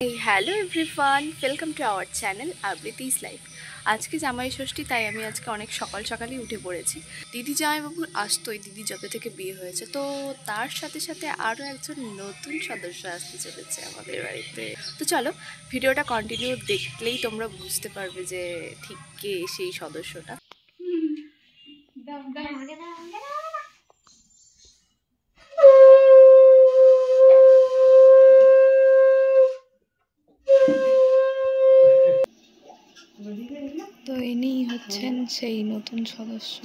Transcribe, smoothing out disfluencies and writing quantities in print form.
এই hello everyone, welcome to our channel Abriti's life. আজকে জামাই ষষ্ঠী, তাই আমি আজকে অনেক সকাল সকালই উঠে পড়েছি। দিদি জামাইবাবুর আসতোই, দিদি যবে থেকে বিয়ে হয়েছে, তো তার সাথে সাথে আরও একজন নতুন সদস্য আসতে চলেছে আমাদের বাড়িতে। তো চলো, ভিডিওটা কন্টিনিউ দেখলেই তোমরা বুঝতে পারবে যে ঠিক কে সেই সদস্যটা। তো ইনি হচ্ছেন সেই নতুন সদস্য।